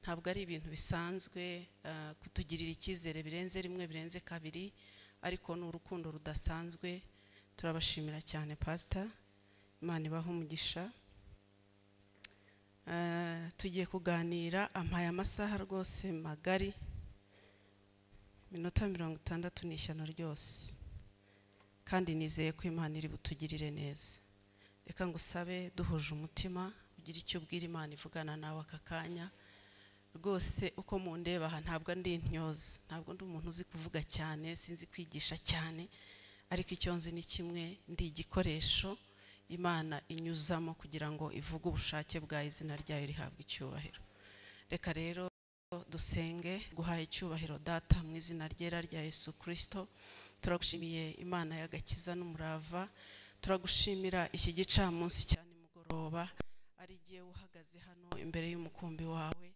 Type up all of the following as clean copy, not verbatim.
ntabwo ari ibintu bisanzwe kutugirira icyizere birenze rimwe birenze kabiri, ariko ni urukundo rudasanzwe. Turabashimira cyane Pastor, Imana ibahe umugisha. Tugiye kuganira ampaye amasaha rwose magari, minota 60 ni ishyano ryose, kandi nizeye ko Imana iri butugirire neza. Reka ngusabe duhuje umutima ugira icyo ubwira Imana ivugana nawe aka kanya. Rwose uko mundeba aha ntabwo ndi intyoza, ntabwo ndi umuntu uzi kuvuga cyane, sinzi kwigisha cyane, ariko icyo nzi ni kimwe, ndi igikoresho Imana inyuzamo kugira ngo ivuge ubushake bwa izina ryayo rihabwe icyubahiro. Reka rero dusenge. Guhaye icyubahiro Data mu izina ryera rya Yesu Kristo, turagushimiye Imana y'agakiza n'umurava. Turagushimira iki gicamunsi cyane mugoroba, ari giye uhagaze hano imbere y'umukumbi wawe.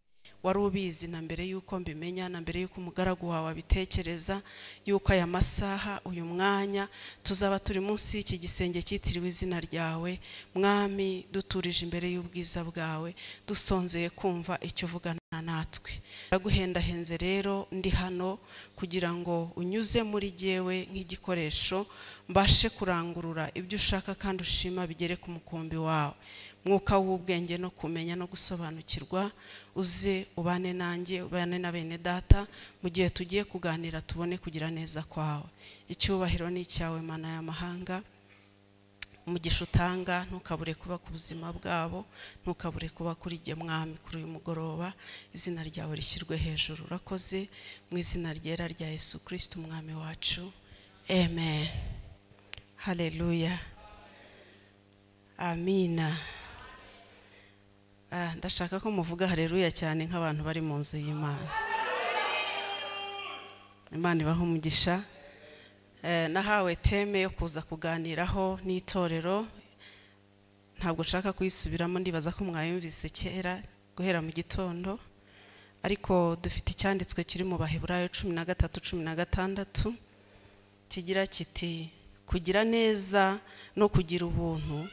Wari ubizi na mbere yuko mbimenya, na mbere yuko umugaragu wawe abitekereza, yuko aya masaha uyu mwanya tuzaba turi munsi y'iki gisenge cyitiriwe izina ryawe. Mwami, duturije imbere y'ubwiza bwawe, dusonzeye kumva icyo uvugana natwe. Ndaguhendahenze rero ndi hano kugira ngo unyuze muri jyewe nk'igikoresho, mbashe kurangurura ibyo ushaka kandi ushima bigere ku mukumbi wawe. Mwuka w'ubwenge no kumenya no gusobanukirwa, uze ubane nanjye, ubane na bene data mu gihe tugiye kuganira, tubone kugira neza kwawe. Icyubahiro ni icyawe Mana y'amahanga. Umugisha utanga ntukabure kuba ku buzima bwabo, ntukabure kuba kuri jye Mwami kuri uyu mugoroba. Izina ryawe rishyirwe hejuru. Urakoze mu izina ryera rya Yesu Kristo umwami wacu, amen. Haleluya, amina. Ndashaka ko muvuga haleluya cyane nk'abantu bari mu nzu y'Imana. Imana ibahe umugisha. Nahawe teme yo kuza kuganiraho n'itorero, ntabwo nshaka kuyisubiramo, ndibaza ko mwayumvise kera guhera mu gitondo, ariko dufite icyanditswe kiri mu Baheburayo 13:16 kigira kiti, kugira neza no kugira ubuntu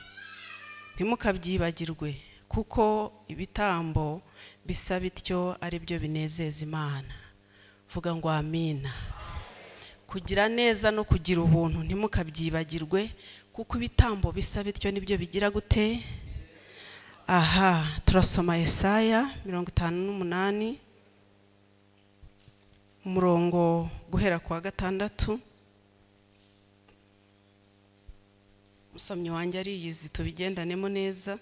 ntimukabyibagirwe, kuko ibitambo bisa bityo ari byo binezeza Imana. Vuga ngo amina. Kugira neza no kugira ubuntu ntimukabyibagirwe, kuko ibitambo bisa bityo nibyo bigira gute? Aha, turasoma Yesaya 58 umurongo guhera kwa 6. Musomyi wanjye ariyizi, tubigendanemo neza.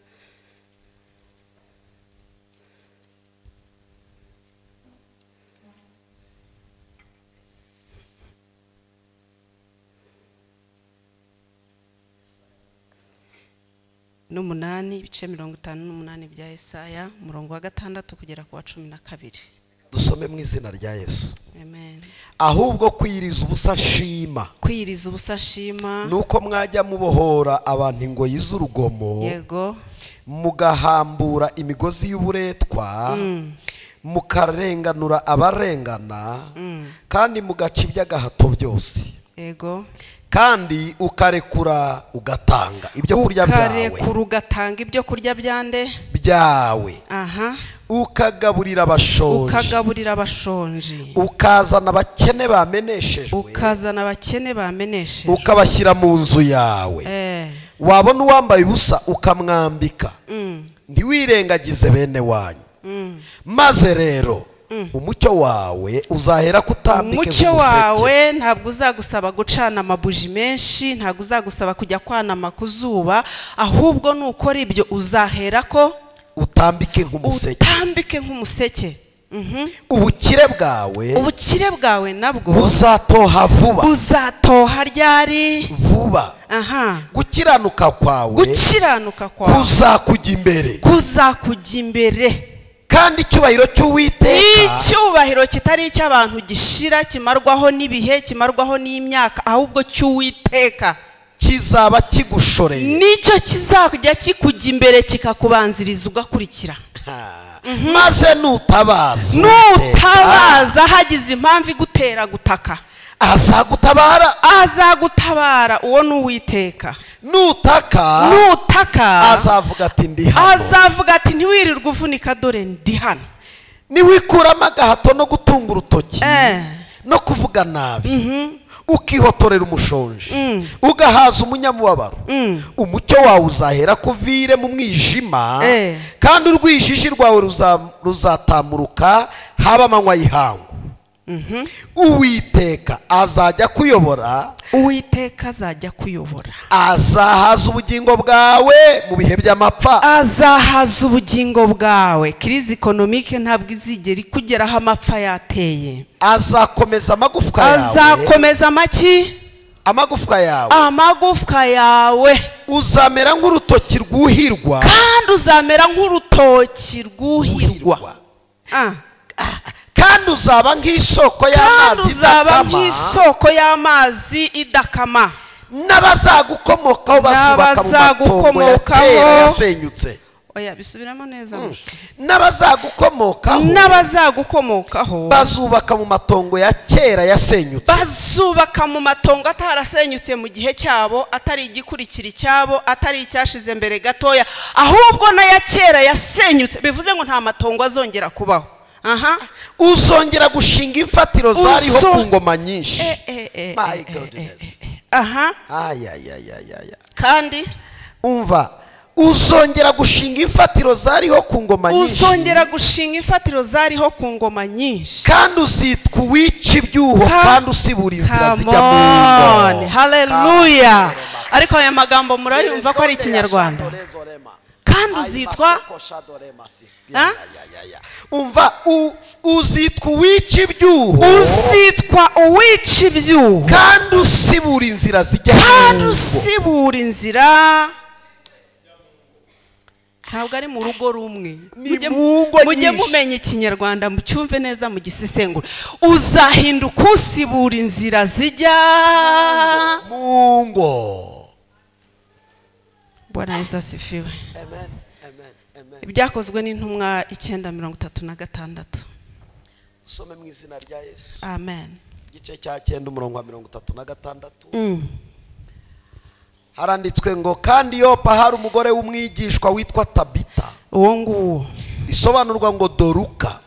Ibice 58 bya Yesaya, umurongo wa 6 kugera ku wa 12. Dusome mu izina rya Yesu. Amen. Ahubwo kwiriza ubusa nshima. Kwiriza ubusa nshima nuko mwajya mubohora abantu ingoyi z'urugomo. Yego. Mugahambura imigozi y'uburetwa. Mukarenganura abarengana. Kandi mugaca iby'agahato byose. Yego. Kandi ukarekura ugatanga ibyo kurya byawe. Ukarekura ugatanga ibyo kurya byande byawe. Aha. Ukagaburira abashonje. Ukagaburira abashonje. Ukazana abakene bameneshejwe. Ukazana abakene bameneshejwe. Ukabashyira mu nzu yawe. Wabona uwambaye ubusa ukamwambika. Ntiwirengagize bene wanyu. Maze rero umucyo wawe uzahera kutambike nk'umuseke. Umucyo wawe ntabwo uzagusaba gucana amabuji menshi, ntabwo uzagusaba kujya kwanama ku zuba, ahubwo nukora ibyo uzahera ko utambike nk'umuseke. Utambike nk'umuseke. Ubukire bwawe nabwo buzatoha vuba. Buzatoha ryari? Vuba. Aha. Gukiranuka kwawe kuzakujya imbere. Kuzakujya imbere. Kandi icyubahiro cy'Uwiteka, icyubahiro kitari icy'abantu gishira, kimarwaho n'ibihe, kimarwaho n'imyaka, ahubwo cy'Uwiteka kizaba kigushoreye. Nicyo kizakujya kikujya imbere kikakubanziriza ugakurikira. Maze nutabaza hagize impamvu igutera gutaka, azagutabara uwo n'Uwiteka. Nutaka azavuga ati ndi hano. Azavuga ati ntiwirirwe uvunika, dore ndi hano. niwikuramo agahato no gutunga urutoki no kuvuga nabi ukihotorera umushonji ugahaza umunyamubabaro umucyo wawe uzahera kuvire mu mwijima kandi urwijiji rwawe ruzatamuruka haba amanywa y'ihangu. Uwiteka azajya kuyobora, Uwiteka azajya kuyobora, azahaza ubugingo bwawe mu bihe by'amapfa, azahaza ubugingo bwawe. Crise économique ntabwo izigera ikugeraho amapfa yateye. Azakomeza amagufwa yawe, azakomeza amaki, amagufwa yawe, amagufwa yawe. Uzamera nk'urutoki rwuhirwa, kandi uzamera nk'urutoki rwuhirwa. kandi uzaba nk'isoko y'amazi idakama, n'abazagukomokaho bazubaka mu matongo ya kera yasenyutse. Oya bisubiramo neza. n'abazagukomokaho bazubaka mu matongo ya kera yasenyutse, bazubaka mu matongo atarasenyutse mu gihe cyabo, atari igikurikira icyabo, atari icyashize mbere gatoya, ahubwo na ya kera yasenyutse. Bivuze ngo nta matongo azongera kubaho. Uzongera gushinga imfatiro zariho ku ngoma nyinshi. My goodness. Kandi umva, uzongera gushinga imfatiro zariho ku ngoma nyinshi, uzongera gushinga imfatiro zariho ku ngoma nyinshi, kandi uzitwa uwica ibyuho kandi usibura inzira zijya mu ngo. Haleluya. Ariko aya magambo murayumva ko ari ikinyarwanda. Kandi uzitwa umva, uzitwa uwica ibyuho, uzitwa uwica ibyuho kandi usibura inzira zijya mu ngo, kandi usibura inzira. Ntabwo ari mu rugo rumwe, mujye mumenya ikinyarwanda mucyumve neza mu gisesengura. Uzahinduka usibura inzira zijya mu ngo. Bwana Yesu asifiwe. Ibyakozwe n'intumwa 9:36. Usome mu izina rya Yesu. Amen. Igice cya 9 umurongo wa 36. Haranditswe ngo kandi Yopa hari umugore w'umwigishwa witwa Tabita. Uwo nguwo isobanurwa ngo Doruka.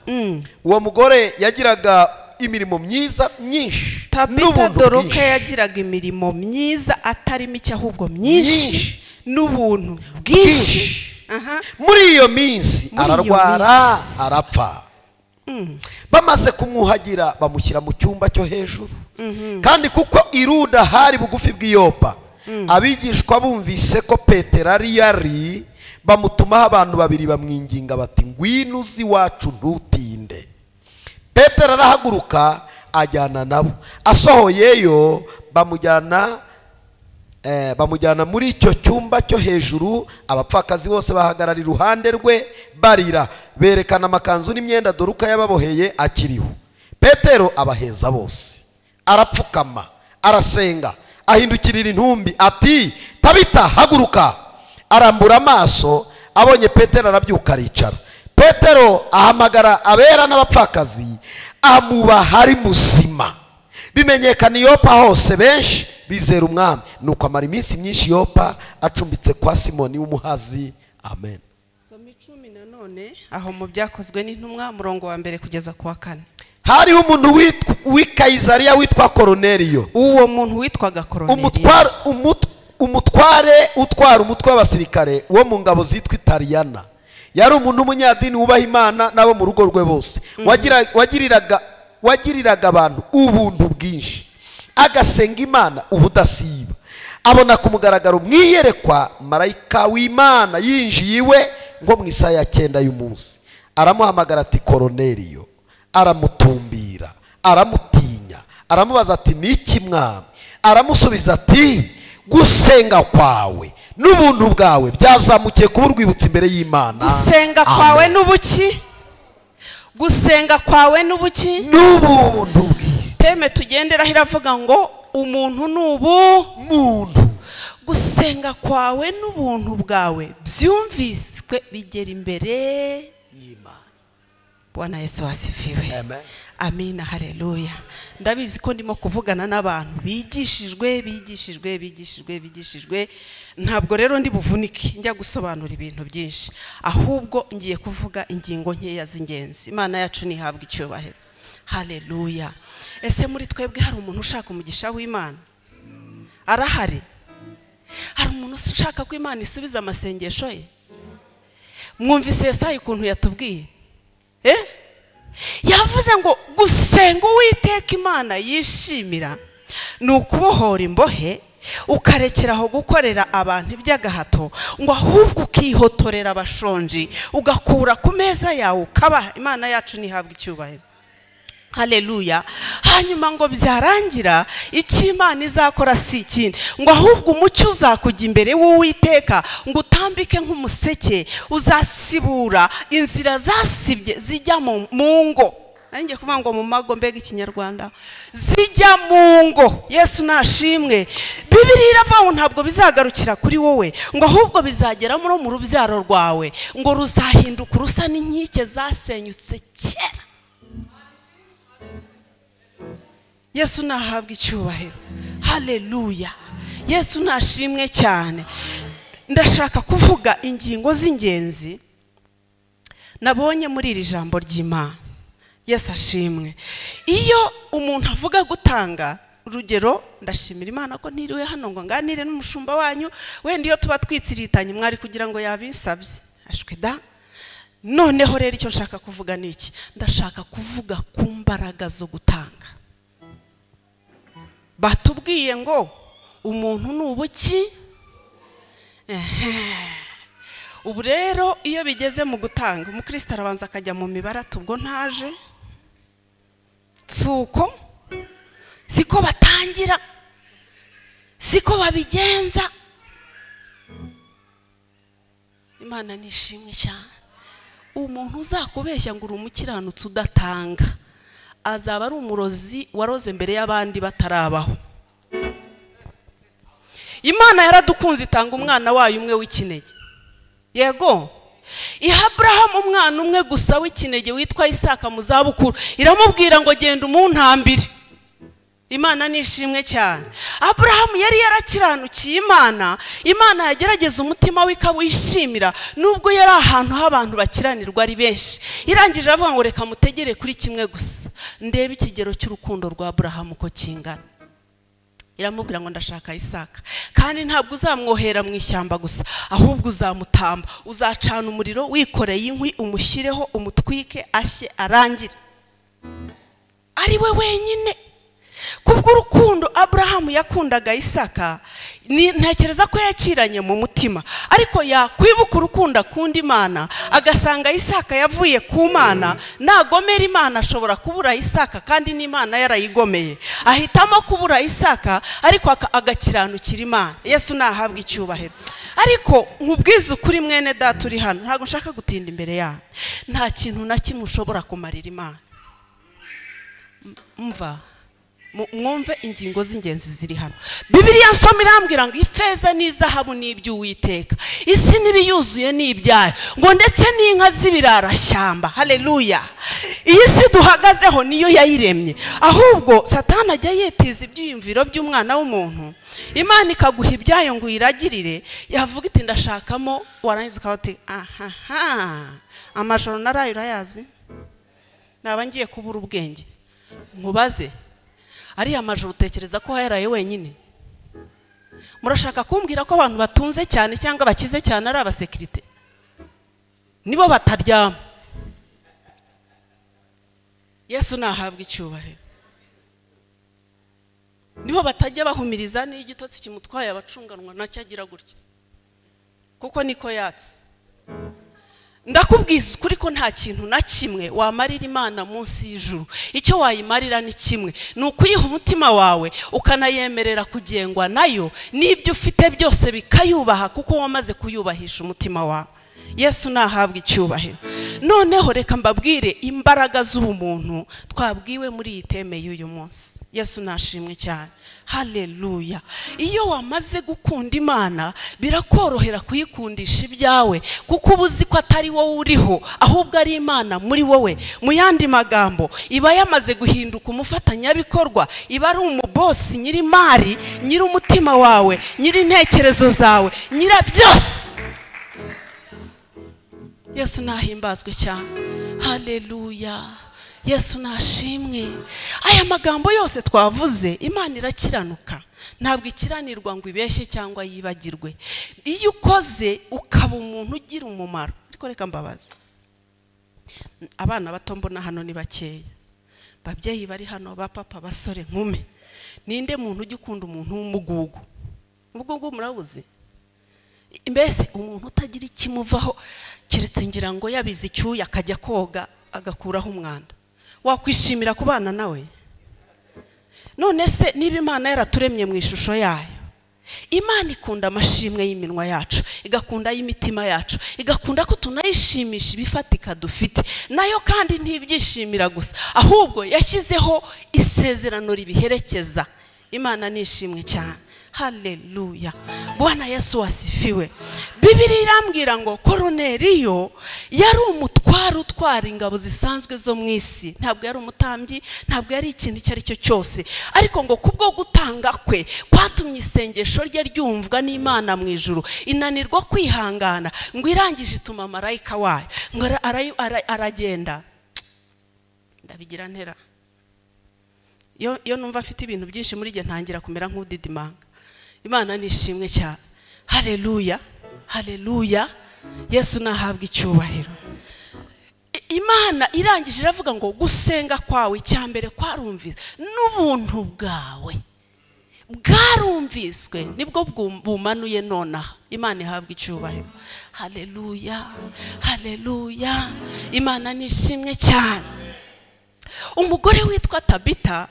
Uwo mugore yagiraga imirimo myiza myinshi. Tabita Doruka yagiraga imirimo myiza atari mike ahubwo myinshi n'ubuntu bwinshi. Muri iyo minsi ararwara arapfa. Bamaze kumwuhagira bamushyira mu cyumba cyo hejuru. Kandi kuko iruda hari bugufi bw'Iyopa, abigishwa bumvise ko Petero ari bamutumaho abantu babiri bamwinginga bati ngwino uzi iwacu ntutinde. Petero arahaguruka ajyana nabo, asohoyeyo bamujyana muri icyo cyumba cyo hejuru. Abapfakazi bose bahagarara iruhande rwe barira, berekana amakanzu n'imyenda Doruka yababoheye akiriho. Petero abaheza bose, arapfukama arasenga, ahindukirira intumbi ati Tabita haguruka. Arambura amaso, abonye Petero arabyuka aricara. Petero ahamagara abera n'abapfakazi, amubaha ari muzima. Bimenyekana Yopa hose, benshi bizera umwami. Nuko amara iminsi myinshi Yopa acumbitse kwa Simoni w'umuhazi. Amen. Nanone aho mu byakozwe n'intumwa murongo wa 1 kugeza ku wa 4. Hariho umuntu w'Ikayizariya witwa Koroneliyo. Uwo muntu witwaga Koroneliyo, umutware utwara umutwe w'abasirikare wo mu ngabo zitwa Italiyana. Yari umuntu w'umunyadini wubaha Imana n'abo mu rugo rwe bose. Wagiriraga abantu ubuntu bwinshi, agasenga Imana ubudasiba. Abona ku mugaragaro mwiyerekwa marayika w'Imana yinjiye iwe ngo mu isaha ya 9 y'umunsi. Aramuhamagara ati Koroneliyo. Aramutumbira, aramutinya, aramubaza ati niki mwami? Aramusubiza ati gusenga kwawe n'ubuntu bwawe byazamukiye kuba urwibutso imbere y'Imana. Gusenga kwawe n'ubuki, gusenga kwawe n'ubuki n'ubuntu. Teme tugendera iravuga ngo umuntu n'ubumuntu. Gusenga kwawe n'ubuntu bwawe byumviswe bigera imbere y'Imana. Bwana Yesu asifiwe. Amen. Amina, haleluya. Ndabizi ko ndimo kuvugana n'abantu bigishijwe. Ntabwo rero ndi buvunike njya gusobanura ibintu byinshi, ahubwo ngiye kuvuga ingingo nkeya z'ingenzi. Imana yacu nihabwa icyubahiro. Haleluya. Ese muri twebwe hari umuntu ushaka umugisha w'Imana? Arahari? Hari umuntu ushaka ko Imana isubiza amasengesho ye? Mwumvise Yesaya ukuntu yatubwiye? Yavuze ngo gusenga Uwiteka Imana yishimira ni ukubohora imbohe, ukarekeraho gukorera abantu iby'agahato, ngo ahubwo ukihotorera abashonji, ugakura ku meza yawe ukabaha. Imana yacu nihabwa icyubahiro. Haleluya. Hanyuma ngo byarangira icyo Imana izakora si ikindi, ngo ahubwo umucyo uzakujya imbere w'Uwiteka, ngo utambike nk'umuseke, uzasibura inzira zasibye zijya mu ngo. Nanjye kuvuga ngo mu mago, mbega ikinyarwanda, zijya mu ngo. Yesu nashimwe. Bibiliya iravuga ngo ntabwo bizagarukira kuri wowe, ngo ahubwo bizagera mu rubyaro rwawe, ngo ruzahinduka urusa n'inkike zasenyutse kera. Yesu nahabwa icyubahiro. Haleluya. Yesu nashimwe cyane. Ndashaka kuvuga ingingo z'ingenzi nabonye muri iri jambo ry'Imana. Yesu ashimwe. Iyo umuntu avuga gutanga, urugero, ndashimira Imana ko ntiriwe hano ngo nganire n'umushumba wanyu, wenda iyo tuba twitsiritanye mwari kugira ngo yabinsabye. Ashwe da. Noneho rero icyo nshaka kuvuga ni iki? Ndashaka kuvuga ku mbaraga zo gutanga. Batubwiye ngo umuntu nubuki. Ubu rero iyo bigeze mu gutanga, umukristo arabanza akajya mu mibara, tubwo ntaje. Tsuko siko batangira, siko babigenza. Imana nishimwe cyane. Umuntu uzakubeshya ngo uri umukiranutsi udatanga, azaba ari umurozi waroze mbere y'abandi batarabaho. Imana yaradukunze itanga umwana wayo umwe w'ikinege. Yego. Iha Abrahamu umwana umwe gusa w'ikinege witwa Isaka mu zabukuru, iramubwira ngo genda umuntambire. Imana nishimwe cyane. Abrahamu yari yarakiranukiye Imana. Imana yagerageza umutima we ikawishimira, nubwo yari ahantu h'abantu bakiranirwa ari benshi. Irangije avuga ngo reka mutegere kuri kimwe gusa, ndebe ikigero cy'urukundo rwa Abrahamu ko kingana. Iramubwira ngo ndashaka Isaka, kandi ntabwo uzamwohera mu ishyamba gusa, ahubwo uzamutamba, uzacana umuriro wikoreye inkwi, umushyireho, umutwike, ashye arangire. Ari we wenyine. Kubw'urukundo Abrahamu yakundaga Isaka, ntekereza ko yakiranye mu mutima, ariko yakwibuka urukundo akunda Imana, agasanga Isaka yavuye ku Mana, nagomera Imana ashobora kubura Isaka kandi n'Imana yarayigomeye. Ahitamo kubura Isaka ariko agakiranukira Imana. Yesu nahabwa icyubahiro. Ariko nkubwiza ukuri mwene data uri hano, ntabwo nshaka gutinda imbere yawe, nta kintu na kimwe ushobora kumarira Imana. Mva mwumve ingingo z'ingenzi ziri hano. Bibiliya nsoma irambwira ngo ifeza n'izahabu n'iby'Uwiteka, isi n'ibiyuzuye n'ibyayo, ngo ndetse n'inka z'ibirara shyamba. Haleluya. Iyi si duhagazeho niyo yayiremye, ahubwo Satani ajya yetiza ibyiyumviro by'umwana w'umuntu, Imana ikaguha ibyayo ngo uyiragirire. Yavuga iti ndashakamo, warangiza ukaba uti amajoro narayo urayazi, naba ngiye kubura ubwenge. Nkubaze, ariya majoro utekereza ko hayaraye wenyine? Murashaka kumbwira ko abantu batunze cyane cyangwa bakize cyane ari abasekirite? Nibo bataryama. Yesu nahabwa icyubahiro. Nibo batajya bahumiriza n'igitotsi kimutwaye abacunganwa nacyagira gutya, kuko niko yatse. Ndakubwiza ukuri ko nta kintu na kimwe wamarira Imana munsi y'ijuru. Icyo wayimarira ni kimwe, ni ukuyiha umutima wawe, ukanayemerera kugengwa nayo, n'ibyo ufite byose bikayubaha, kuko wamaze kuyubahisha umutima wawe. Yesu nahabwa icyubahiro. Noneho reka mbabwire imbaraga z'ubumuntu twabwiwe muri iyi teme y'uyu munsi. Yesu nashimwe cyane. Haleluya. Iyo wamaze gukunda Imana birakorohera kuyikundisha ibyawe, kuko ubuzi ko atari wowe uriho ahubwo ari Imana muri wowe. Mu yandi magambo, iba yamaze guhinduka umufatanyabikorwa, iba ari umubosi, nyiri mari, nyiri umutima wawe, nyiri intekerezo zawe, nyira byose. Yesu nahimbazwe cyane. Haleluya. Yesu nashimwe. Aya magambo yose twavuze, Imana irakiranuka, ntabwo ikiranirwa ngo ibeshye cyangwa yibagirwe. Iyo ukoze ukaba umuntu ugira umumaro. Ariko reka mbabaza, abana bato mbona hano ni bakeya, babyeyi bari hano, ba papa, basore, nkumi, ninde muntu ujya ukunda umuntu w'umugugu? Umugugu murabuze? Mbese umuntu utagira ikimuvaho keretse ngira ngo yabize icyuya akajya koga agakuraho umwanda, wakwishimira kubana nawe? None se niba Imana yaraturemye mu ishusho yayo, Imana ikunda amashimwe y'iminwa yacu, igakunda y'imitima yacu, igakunda ko tunayishimisha ibifatika dufite nayo, kandi ntibyishimira gusa, ahubwo yashyizeho isezerano ribiherekeza. Imana nishimwe cyane. Haleluya. Bwana Yesu wasifiwe. Bibiri irambwira ngo Koruneliyo yari umutware utwara ingabo zisanzwe zo mu isi. Ntabwo yari umutambyi, ntabwo yari ikintu icyo ari cyo cyose, ariko ngo kubwo gutanga kwe kwatumye isengesho rye ryumvwa n'Imana mu ijuru, inanirwa kwihangana, ngo irangije ituma marayika wayo ngo aragenda. Ndabigira ntera. Yo numva afite ibintu byinshi muri gihe ntangira kumera nk'udidimanga. Imana nishimwe cyane. Haleluya. Haleluya. Yesu nahabwa icyubahiro. Imana irangije iravuga ngo gusenga kwawe cyambere kwarumviswe, n'ubuntu bwawe bwarumviswe, nibwo bumanuye nonaha. Imana ihabwa icyubahiro. Haleluya. Haleluya. Imana nishimwe cyane. Umugore witwa Tabita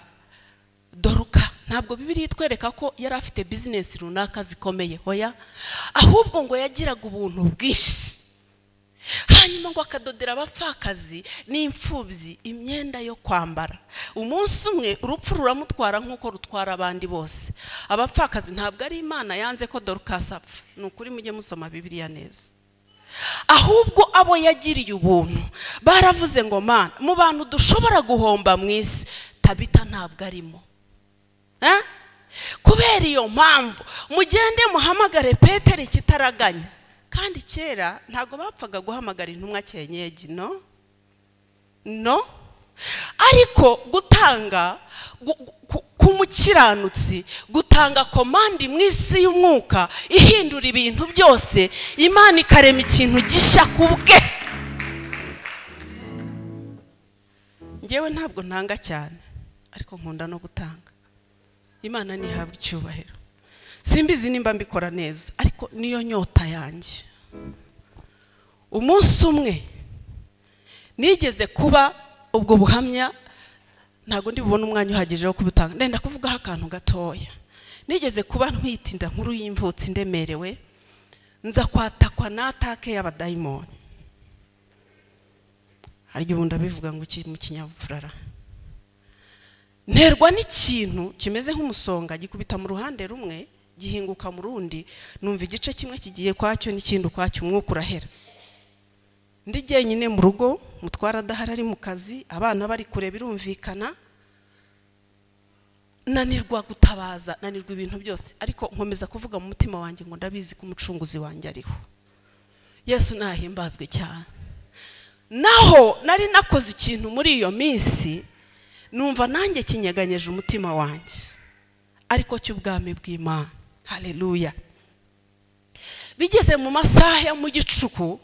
Doruka, ntabwo Bibiri itwereka ko yari afite business runaka zikomeye, hoya, ahubwo ngo yagiraga ubuntu bwinshi. Hanyuma ngo akadodera abapfakazi n'imfubyi imyenda yo kwambara. Umunsi umwe urupfu ruramutwara nk'uko rutwara abandi bose. Abapfakazi ntabwo ari Imana yanze ko Dorcas apfa, ni ukuri mujye musoma Bibiliya neza. Ahubwo abo yagiriye ubuntu baravuze ngo Mana, mu bantu dushobora guhomba mu isi, Tabita ntabwo arimo. Kubera iyo mpamvu mugende muhamagare Petero ikitaraganya. Kandi kera ntabwo bapfaga guhamagara intumwa cyenyegi, no. Ariko gutanga kumukiranutsi, gutanga komandi mu isi y'umwuka ihindura ibintu byose, Imana ikarema ikintu gishya kubwe. Ngewe ntabwo ntanga cyane, ariko nkunda no gutanga. Imana nihabwa icyubahiro. Simbizi nimba mbikora neza, ariko niyo nyota yanjye. Umunsi umwe nigeze kuba ubwo buhamya, ntago ndi bubone umwanya uhagije wo kubutanga, ndenda kuvugaho akantu gatoya. Nigeze kuba ntwitinda nkuru y'imvutsi ndemerewe, nza kwatakwa n'atake y'abadayimoni. Hari igihe ndabivuga ngo mu kinyabupfura, nterwa n'ikintu kimeze nk'umusonga gikubita mu ruhande rumwe gihinguka mu rundi, numva igice kimwe kigiye kwacyo n'ikindi kwacyo, umwuka urahera. Ndi jyenyine mu rugo, mutwara adahari ari mu kazi, abana bari kure birumvikana, nanirwa gutabaza, nanirwa ibintu byose, ariko nkomeza kuvuga mu mutima wanjye ngo ndabizi ko umucunguzi wanjye ariho. Yesu nahimbazwe cyane. Naho nari nakoze ikintu muri iyo minsi, numva nanjye kinyeganyeje umutima wanjye, ariko cy'ubwami bw'Imana. Haleluya. Bigeze mu masaha ya mu gicuku,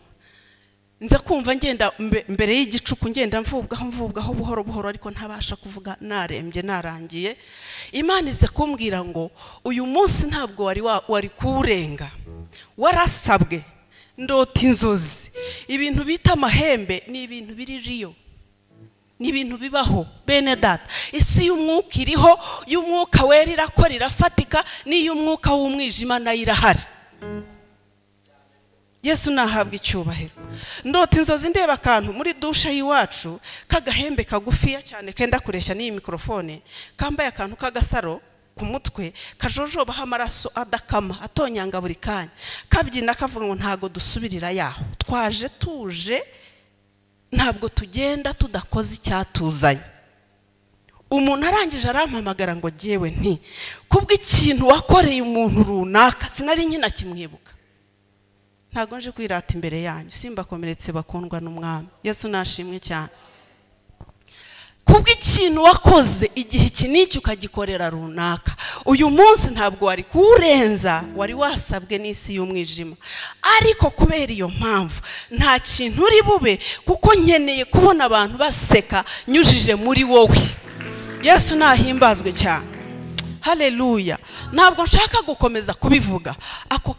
nza kumva ngenda mbere y'igicuku, ngenda mvubwaho buhoro buhoro, ariko ntabasha kuvuga, narembye narangiye. Imana ize kumbwira ngo uyu munsi ntabwo wari kurenga, warasabwe. Ndota inzozi, ibintu bita amahembe ni ibintu biri riyo, ni ibintu bibaho bene data. Isi y'umwuka iriho, y'umwuka wera irakora irafatika, n'iy'umwuka w'umwijima nayo irahari. Yesu nahabwa icyubahiro. Ndota inzozi ndeba akantu muri dusha y'iwacu kagahembe kagufiya cyane kenda kureshya n'iyi mikrofone, kambaye akantu kagasaro ku mutwe, kajojobaho amaraso adakama atonyanga buri kanya, kabyina kavuga ngo ntago dusubirira yaho, twaje tuje, ntabwo tugenda tudakoze icyatuzanye. Umuntu arangije arampamagara ngo jewe nti kubwo ikintu wakoreye umuntu runaka sinari nkina kimwibuka. Ntago nje kwirata imbere yanyu, simbakomeretse bakundwa n'umwami. Yesu nashimwe cyane. Kubwo ikintu wakoze igihe iki n'iki ukagikorera runaka, uyu munsi ntabwo wari kurenza, wari wasabwe n'isi y'umwijima, ariko kubera iyo mpamvu nta kintu uri bube, kuko nkeneye kubona abantu baseka nyujije muri wowe. Yesu nahimbazwe cyane. Haleluya. Ntabwo nshaka gukomeza kubivuga. Ako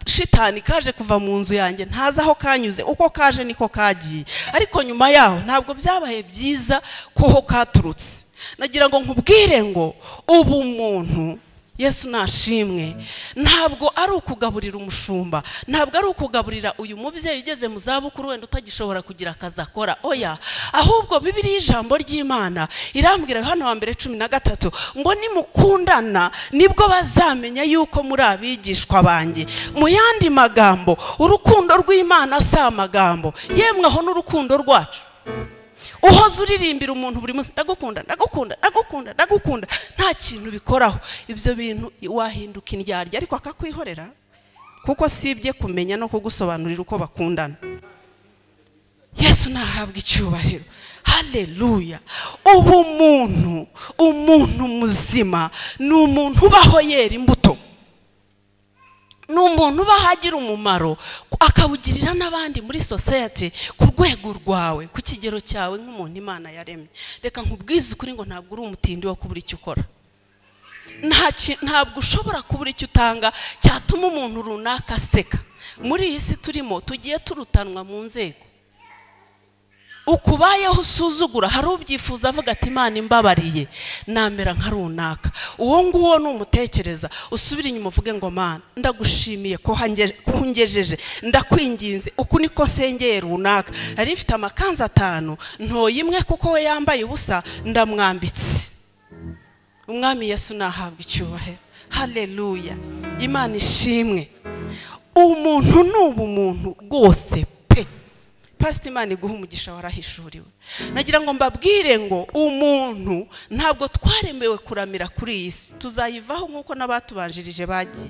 shitani kaje kuva mu nzu yanjye ntaza aho kanyuze, uko kaje niko kagiye, ariko nyuma yaho ntabwo byabaye byiza kuho katurutse. Nagira ngo nkubwire ngo ubumuntu, Yesu nashimwe, ntabwo ari ukugaburira umushumba, ntabwo ari ukugaburira uyu mubyeyi ugeze mu zabukuru wenda utagishobora kugira akazi akora. Oya, ahubwo Bibiliya ijambo ry'Imana irambwira hano wa mbere 13 ngo nimukundana nibwo bazamenya yuko muri abigishwa banjye. Mu yandi magambo, urukundo rw'Imana si amagambo, yemwe aho n'urukundo rwacu. Uhoze uririmbira umuntu buri munsi ndagukunda ndagukunda ndagukunda ndagukunda, nta kintu bikoraho, ibyo bintu wahinduka indyarya ariko akakwihorera, kuko sibye kumenya no kugusobanurira uko bakundana. Yesu nahabwa icyubahiro. Haleluya. Ubumuntu, umuntu muzima ni umuntu ubaho yera imbuto, ni umuntu ubahagira umumaro akawugirira n'abandi muri society ku rwego rwawe, ku kigero cyawe nk'umuntu Imana yaremye. Reka nkubwize ukuri ngo ntabwo uri umutindi wo kubura icyo ukora. Ntabwo ushobora kubura icyo utanga cyatuma umuntu runaka aseka. Muri iyi si turimo tugiye turutanwa mu nzego. Ukubayeho usuzugura, hari ubyifuza avuga ati Imana imbabariye namera nka runaka. Uwo nguwo numutekereza usubira inyuma uvuge ngo Mana ndagushimiye ko hungejeje, ndakwinginze uku niko sengeye runaka, ari ifite amakanzu 5 ntoye imwe kuko we yambaye ubusa ndamwambitse. Umwami Yesu nahabwa icyubahiro. Haleluya. Imana ishimwe. Umuntu n'ubumuntu rwose. Pastor Imana iguha umugisha warahishuriwe. Nagira ngo mbabwire ngo umuntu ntabwo twaremewe kuramira kuri iyi si, tuzayivaho nk'uko n'abatubanjirije bagiye,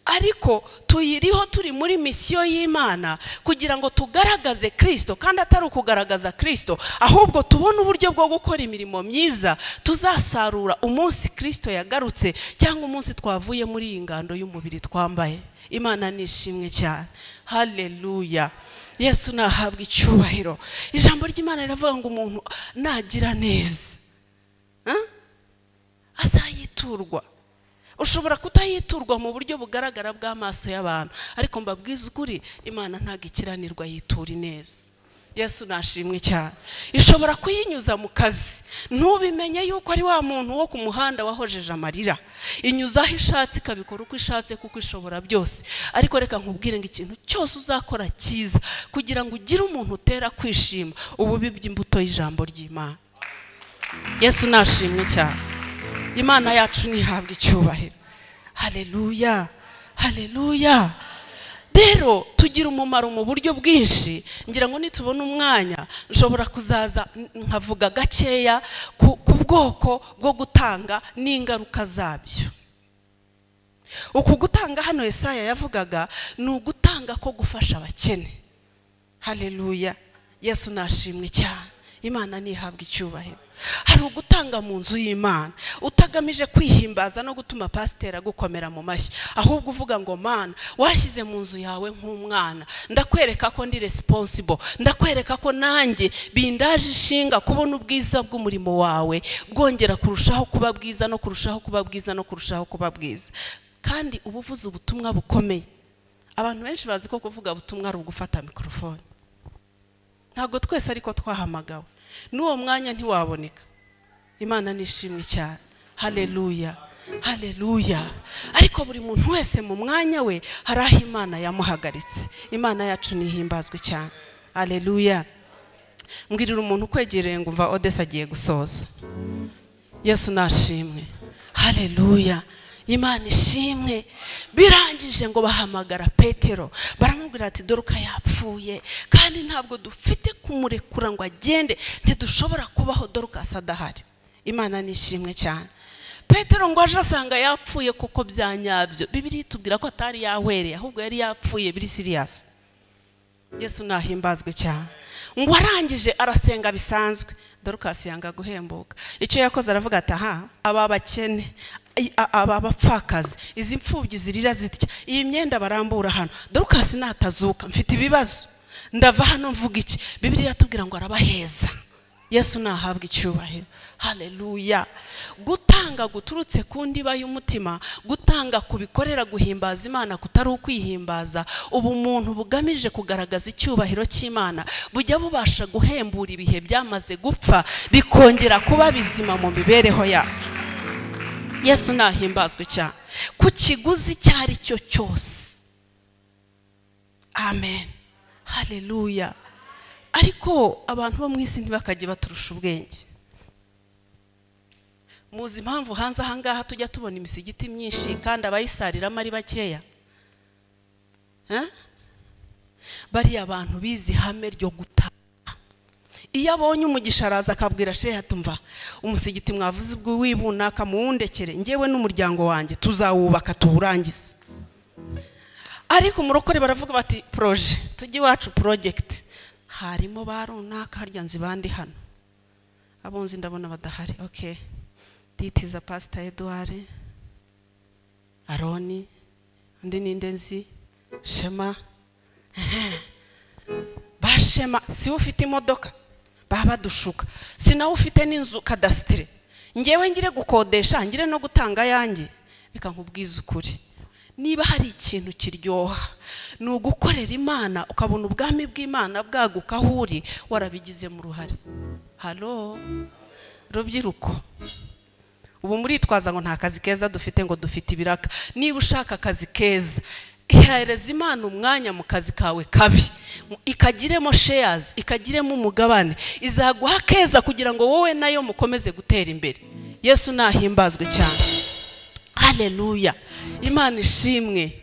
ariko tuyiriho turi muri misiyo y'Imana kugira ngo tugaragaze Kristo, kandi atari ukugaragaza Kristo ahubwo tubone uburyo bwo gukora imirimo myiza tuzasarura umunsi Kristo yagarutse, cyangwa umunsi twavuye muri iyi ngando y'umubiri twambaye. Imana nishimwe cyane. Haleluya. Yesu nahabwa icyubahiro. Ijambo ry'Imana riravuga ngo umuntu nagira neza azayiturwa. Ushobora kutayiturwa mu buryo bugaragara bw'amaso y'abantu, ariko mbabwiza ukuri Imana ntago ikiranirwa yitura neza. Yesu nashimwe cyane. Ishobora kuyinyuza mu kazi ntubimenye yuko ari wa muntu wo ku muhanda wahojeje amarira, inyuzaho ishatse ikabikora uko ishatse kuko ishobora byose. Ariko reka nkubwire ngo ikintu cyose uzakora cyiza kugira ngo ugire umuntu utera kwishima, ububi by'imbuto y'ijambo ry'Imana. Yesu nashimwe cyane. Imana yacu nihabwa icyubahiro. Haleluya. Haleluya. Rero tugira umumaro mu buryo bwinshi. Ngira ngo nitubona umwanya nshobora kuzaza nkavuga gakeya ku bwoko bwo gutanga n'ingaruka zabyo. Uku gutanga hano Yesaya yavugaga ni ugutanga ko gufasha abakene. Haleluya. Yesu nashimwe cyane. Imana nihabwa icyubahiro. Hari ugutanga mu nzu y'Imana utagamije kwihimbaza no gutuma pasiteri gukomera mu mashyi, ahubwo uvuga ngo Mana washyize mu nzu yawe nk'umwana, ndakwereka ko ndi responsible, ndakwereka ko nanjye bindaje ishinga kubona ubwiza bw'umurimo wawe bwongera kurushaho kuba bwiza no kurushaho kuba bwiza no kurushaho kuba bwiza. Kandi ubuvuze ubutumwa bukomeye. Abantu benshi bazi ko kuvuga ubutumwa ari ugufata mikrofone. Ntabwo twese ariko twahamagawe, n'uwo mwanya ntiwaboneka. Imana nishimwe cyane. Haleluya. haleluya. Ariko buri muntu wese mu mwanya we hari aho Imana yamuhagaritse. Imana yacu nihimbazwe cyane, haleluya. Mbwirira umuntu kwegereye ngo umva Odeth agiye gusoza. Yesu nashimwe, haleluya. Imana ishimwe. Birangije ngo bahamagara Petero, baramubwira ati Doruka yapfuye kandi ntabwo dufite kumurekura ngo agende, ntidushobora kubaho Doruka adahari. Imana nishimwe cyane. Petero ngo aje asanga yapfuye kuko byanyabyo. Bibiliya itubwira ko atari yahwereye, ahubwo yari yapfuye biri serious. Yesu nahimbazwe cyane. Ngo arangije arasenga bisanzwe. Doruka yanga guhembuka. Icyo yakoze aravuga ati aha, aba bakene, aba bapfakazi, izi mfubyi zirira zitya, iyi myenda barambura hano, Doruka natazuka mfite ibibazo, ndava hano mvuga iki? Bibiliya iratubwira ngo arabaheza. Yesu nahabwa icyubahiro, haleluya. Gutanga guturutse ku ndiba y'umutima, gutanga kubikorera guhimbaza Imana kutari ukwihimbaza. Ubumuntu bugamije kugaragaza icyubahiro cy'Imana bujya bubasha guhembura ibihe byamaze gupfa bikongera kuba bizima mu mibereho yacu. Yesu nahimbazwe cyane ku kiguzi cyari cyo cyose. Amen, haleluya. Ariko abantu bo mu isi ntibakajye baturusha ubwenge. Muzi impamvu hanze ahangaha tujya tubona imisigiti myinshi kandi abayisariramo ari bakeya? Bari abantu bizi hame ryo gutanga. Iyo abonye umugisha araza akabwira shehe atumva umusigiti mwavuze ubwo wibunaka muwundekere, ngewe n'umuryango wanjye tuzawubaka tuwurangize. Ariko umurokore baravuga bati proje tujye iwacu project, harimo barunaka harya nzibandi hano, abonzi ndabona badahari. Okay, ditiza Pastor EDOUARD, Aroni, undi nindenzi Shema. Bashema si ufite imodoka baba dushuka, sinawe ufite n'inzu kadasitire, ngewe ngire gukodesha ngire no gutanga yanjye. Reka nkubwiza ukuri, niba hari ikintu kiryoha ni ugukorera Imana ukabona ubwami bw'Imana bwaguka aho uri warabigize mu ruhare. Halo rubyiruko, ubu muritwaza ngo nta kazi keza dufite, ngo dufite ibiraka. Niba ushaka akazi keza, ihereza Imana umwanya mu kazi kawe kabi, ikagiremo shares, ikagiremo umugabane, izaguha keza kugira ngo wowe nayo mukomeze gutera imbere. Yesu nahimbazwe cyane, haleluya. Imana ishimwe.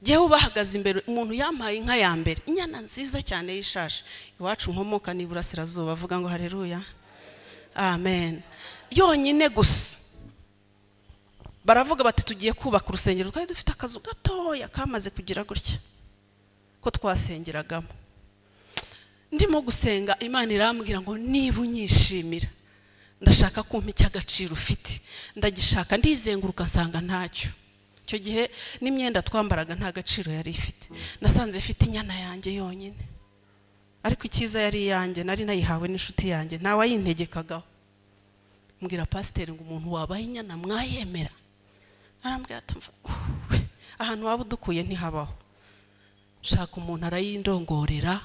Jewe bahagaze imbere, umuntu yampaye inka ya mbere, inyana nziza cyane y'ishashi. Iwacu nkomoka ni Burasirazuba, avuga ngo haleluya, amen. Yonyine gusa baravuga bati tugiye kubaka urusengero, twari dufite akazu gatoya kamaze kugira gutya ko twasengeragamo. Ndimo gusenga, Imana irambwira ngo niba unyishimira ndashaka kumpa icy'agaciro ufite. Ndagishaka, ndizenguruka nsanga ntacyo. Icyo gihe n'imyenda twambaraga nta gaciro yari ifite. Nasanze ifite inyana yanjye yonyine, ariko icyiza yari yanjye, nari nayihawe n'inshuti yanjye, ntawe ayintegekagaho. Mbwira pasiteri ngo umuntu wabaye inyana mwayemera? Arambwira ati ahantu waba udukuye ntihabaho. Shaka umuntu arayindongorera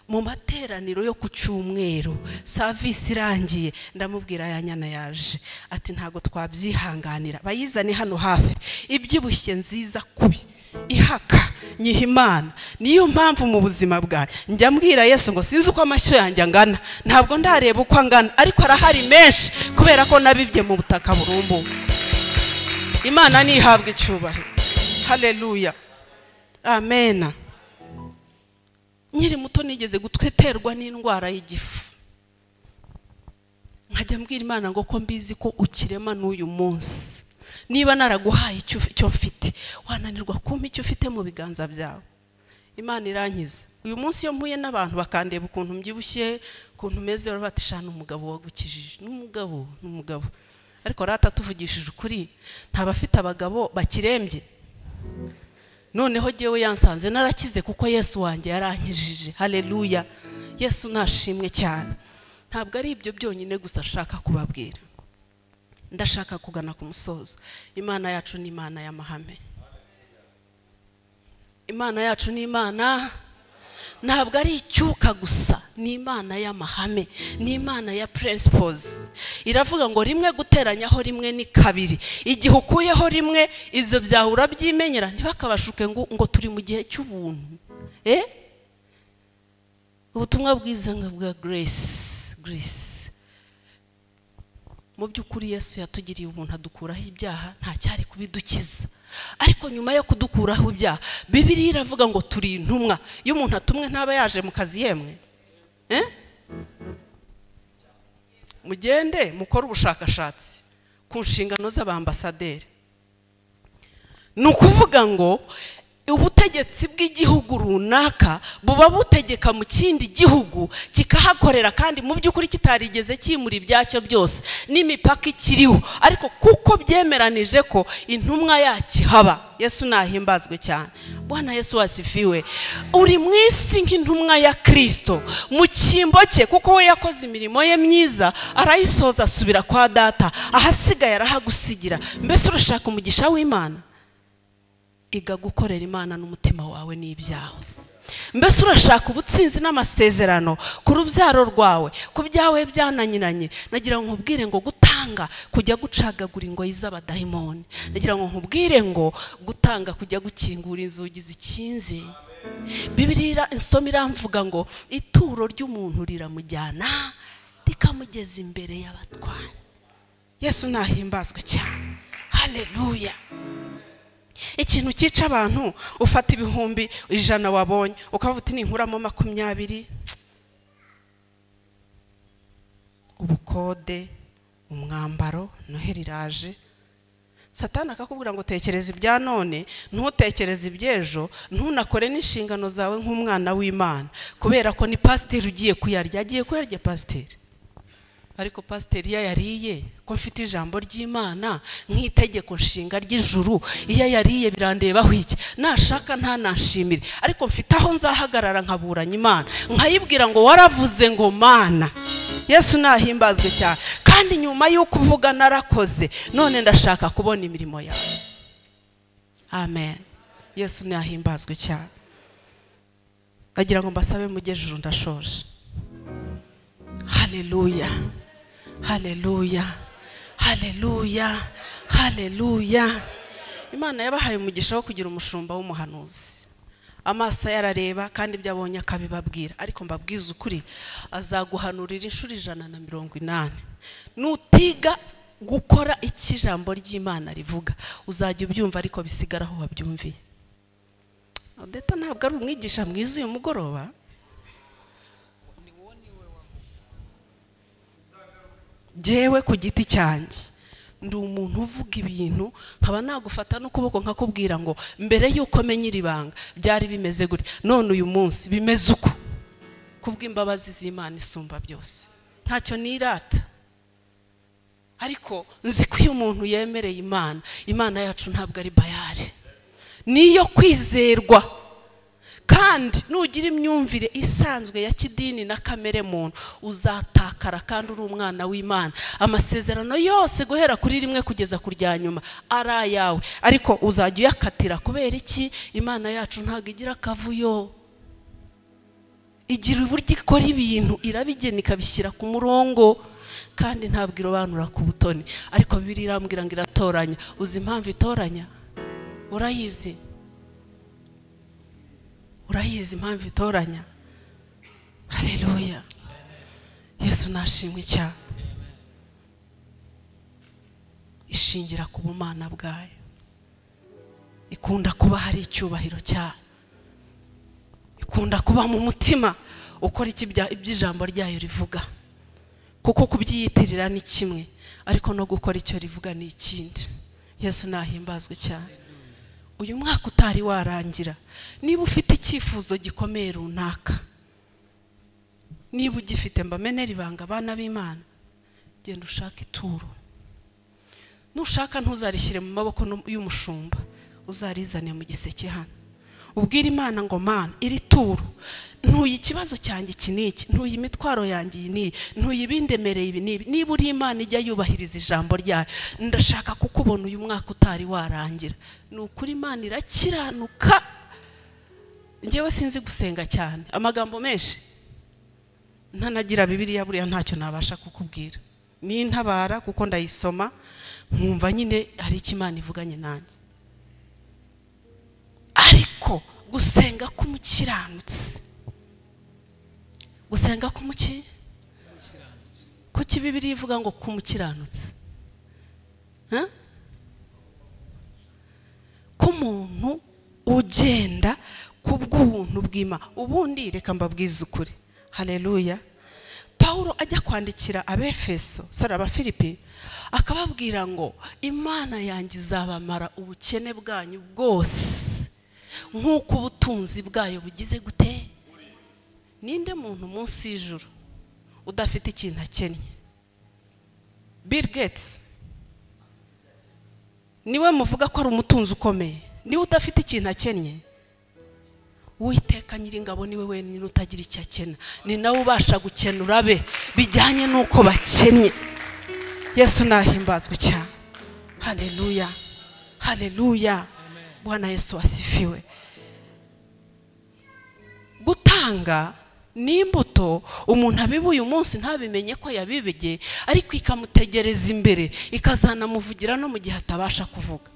mu materaniro yo ku cyumweru, service irangiye, ndamubwira ya nyana yaje. Ati ntago twabyihanganira, bayizane hano hafi, ibyibushye nziza kubi, ihaka nyiha Imana. Niyo mpamvu mu buzima bwanjye njya mbwira Yesu ngo sinzi uko amashyo yanjye angana, ntabwo ndareba uko angana, ariko arahari menshi kubera ko nabibye mu butaka burumbu. Imana nihabwa icyubahiro, haleluya, amen. Nkiri muto nigeze gutweterwa n'indwara y'igifu, nkajya mbwira Imana ngo ko mbizi ko ukirema n'uyu munsi, niba naraguhaye icyo mfite wananirwa kumpa icyo ufite mu biganza byawe. Imana irankiza. Uyu munsi iyo mpuye n'abantu bakandeba ukuntu mbyibushye, ukuntu meze, barabatishana umugabo wagukijije. N'umugabo ariko rata tuvugishije ukuri, ntabafite abagabo bakirembye. Noneho jewe yansanze narakize kuko Yesu wanjye yarankijije, haleluya. Yesu nashimwe cyane. Ntabwo ari ibyo byonyine gusa nshaka kubabwira, ndashaka kugana ku musozo. Imana yacu ni Imana y'amahame. Imana yacu ni Imana ntabwo ari icyuka gusa, ni Imana y'amahame, ni Imana ya principles. iravuga ngo rimwe guteranyaho rimwe ni kabiri. Igihe ukuyeho rimwe ibyo byahura byimenyera ntibakabashuke ngo turi mu gihe cy'ubuntu. Ubutumwa bwiza bwa grace mu by'ukuri Yesu yatugiriye ubuntu adukuraho ibyaha, nta cyari kubidukiza. Ariko nyuma yo kudukuraho ibyaha, Bibiliya iravuga ngo turi intumwa. Iyo umuntu atumwe ntaba yaje mu kazi yemwe, mugende mukora ubushakashatsi ku nshingano z'abambasaderi. Ni ukuvuga ngo ubutegetsi bw'igihugu runaka buba butegeka mu kindi gihugu kikahakorera, kandi mu by'ukuri kitarigeze kimura ibyacyo byose n'imipaka ikiriho, ariko kuko byemeranije ko intumwa yakihaba. Yesu nahimbazwe cyane. Bwana Yesu wasifiwe. Uri mu isi nk'intumwa ya Kristo mu cyimbo cye, kuko we yakoze imirimo ye myiza arayisoza asubira kwa data, ahasigaye arahagusigira. Mbese urashaka umugisha w'Imana? Iga gukorera Imana n'umutima wawe n'ibyawe. Mbese urashaka ubutsinzi n'amasezerano ku rubyaro rwawe, ku byawe byananyiranye? Nagira ngo nkubwire ngo gutanga kujya gucagagura ingoyi z'abadayimoni. Nagira ngo nkubwire ngo gutanga kujya gukingura inzugi zikinze. Bibiliya insoma iramvuga ngo ituro ry'umuntu riramujyana rikamugeza imbere y'abatware. Yesu nahimbazwe cyane. Haleluya. Ikintu cyica abantu, ufata ibihumbi 100 wabonye ukavuga uti ninkuramo 20, ubukode, umwambaro, Noheli iraje. Satani akakubwira ngo tekereza ibya none, ntutekereze ibyejo, ntunakore n'inshingano zawe nk'umwana w'Imana, kubera ko ni pasiteri ugiye kuyarya. Agiye kuyarya pasiteri, ariko pasiteri yariye ko mfite ijambo ry'Imana nk'itegeko nshinga ry'ijuru, iyo yariye birandebaho iki? Nashaka ntanashimire, ariko mfite aho nzahagarara nkaburanya Imana, nkayibwira ngo waravuze ngo Mana. Yesu nahimbazwe cyane. Kandi nyuma y'uko uvuga narakoze, none ndashaka kubona imirimo yawe. Amen. Yesu nahimbazwe cyane. Nagira ngo mbasabe mujye ijuru, ndashoje. Haleluya. Haleluya. Haleluya. Haleluya. Imana yabahaye umugisha wo kugira umushumba w'umuhanuzi. Amaso yarareba kandi byabonye akabibabwira, ariko mbabwiza ukuri azaguhanurira inshuro 180. Nutiga gukora iki jambo ry'Imana rivuga, uzajya ubyumva ariko bisigaraho wabyumviye. Odeth ntabwo ari umwigisha mwiza uyu mugoroba. Jewe ku giti cyanjye ndi umuntu uvuga ibintu nkaba nagufata n'ukuboko nkakubwira ngo mbere yuko menya iribanga byari bimeze gutya, none uyu munsi bimeze uko, kubw'imbabazi z'Imana isumba byose. Ntacyo nirata, ariko nzi ko iyo umuntu yemereye Imana, Imana yacu ntabwo ari bayari, niyo kwizerwa. Kandi nugira imyumvire isanzwe ya kidini na kamere muntu, uzatakara kandi uri umwana w'Imana. Amasezerano yose guhera kuri rimwe kugeza ku rya nyuma ari ayawe, ariko uzajya uyakatira. Kubera iki? Imana yacu ntabwo igira akavuyo, igira uburyo ikora ibintu, irabigena ikabishyira ku murongo, kandi ntabwo irobanura ku butoni. Ariko Bibiliya irambwira ngo iratoranya. Uzi impamvu itoranya? Urayizi? Urayizi impamvu itoranya? Haleluya. Yesu nashimwe cyane. Ishingira ku bumana bwayo, ikunda kuba hari icyubahiro cyayo, ikunda kuba mu mutima ukora iby'ijambo ryayo rivuga, kuko kubyiyitirira ni kimwe, ariko no gukora icyo rivuga ni ikindi. Yesu nahimbazwe cyane. Uyu mwaka utari warangira, niba ufite icyifuzo gikomeye runaka, niba ugifite mbamenera ibanga abana b'Imana, genda ushaka ituro. Nushaka ntuzarishyire mu maboko y'umushumba, uzarizane mu giseke hano. Ubwira Imana ngo Mana, iri turo ntuye ikibazo cyanjye iki n'iki, ntuye imitwaro yanjye iyi n'iyi, ntuye ibindemereye ibi n'ibi. Niba uri Imana ijya yubahiriza ijambo ryayo, ndashaka kukubona uyu mwaka utari warangira. Ni ukuri Imana irakiranuka. Njyewe sinzi gusenga cyane, amagambo menshi ntanagira Bibiliya, buriya ntacyo nabasha kukubwira. ni ntabara kuko ndayisoma nkumva nyine hari ikimana ivuganye nanjye. Ariko gusenga k'umukiranutsi, gusenga k'umuki, kuki Bibiliya ivuga ngo k'umukiranutsi? K'umuntu ugenda kubw'ubuntu bw'Imana. Ubundi reka mbabwize ukuri, haleluya, Paulo ajya kwandikira Abefeso, Abafilipi, akababwira ngo Imana yanjye izabamara ubukene bwanyu bwose nk'uko ubutunzi bwayo bugize gute. Ninde muntu munsi y'ijuru udafite ikintu akennye? Bill Gates niwe muvuga ko ari umutunzi ukomeye, niwe udafite ikintu akennye? Uwiteka Nyiringabo niwe wenyine utagira icyo akena, ni nawe ubasha gukenura be bijyanye nuko bakennye. Yesu nahimbazwe cyane, haleluya, haleluya, Bwana Yesu asifiwe. Gutanga ni imbuto umuntu abibuye umunsi ntabimenye ko yabibege, ariko ikamutegereza imbere ikazanamuvugira no mu gihe atabasha kuvuga.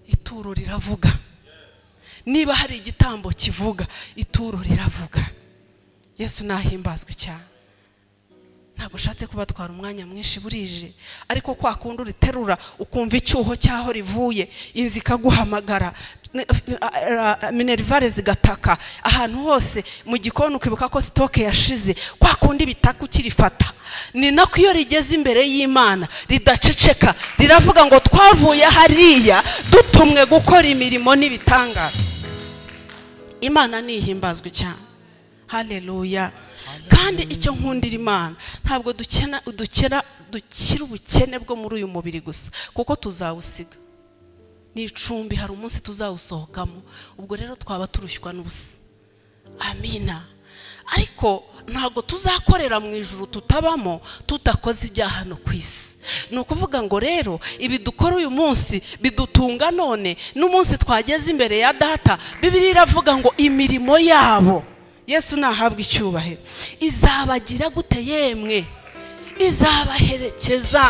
Ituro riravuga. Niba hari igitambo kivuga, ituro riravuga. Yesu nahimbazwe cyane. Ntabwo nshatse kubatwara umwanya mwinshi burije, ariko kwa kundi uriterura ukumva icyuho cyaho rivuye, inzi ikaguhamagara, minerivare zigataka ahantu hose, mu gikoni ukibuka ko stoke yashize, kwa kundi bitaka ukirifata. Ni nako iyo rigeze imbere y'Imana ridaceceka, riravuga ngo twavuye hariya dutumwe gukora imirimo n'ibitangaza. Imana nihimbazwe cyane, haleluya. Kandi icyo nkundira Imana, ntabwo dukira ubukene bwo muri uyu mubiri gusa, kuko tuzawusiga. Ni icumbi, hari umunsi tuzawusohokamo, ubwo rero twaba turushywa n'ubusa. Amina. Ariko ntabwo tuzakorera mu ijuru tutabamo tutakoze ibyaha hano ku isi. Ni ukuvuga ngo rero ibi dukora uyu munsi bidutunga none n'umunsi twageze imbere ya Data. Bibiliya iravuga ngo imirimo yabo, Yesu nahabwa icyubahiro, izabagira gute yemwe? Izabaherekeza.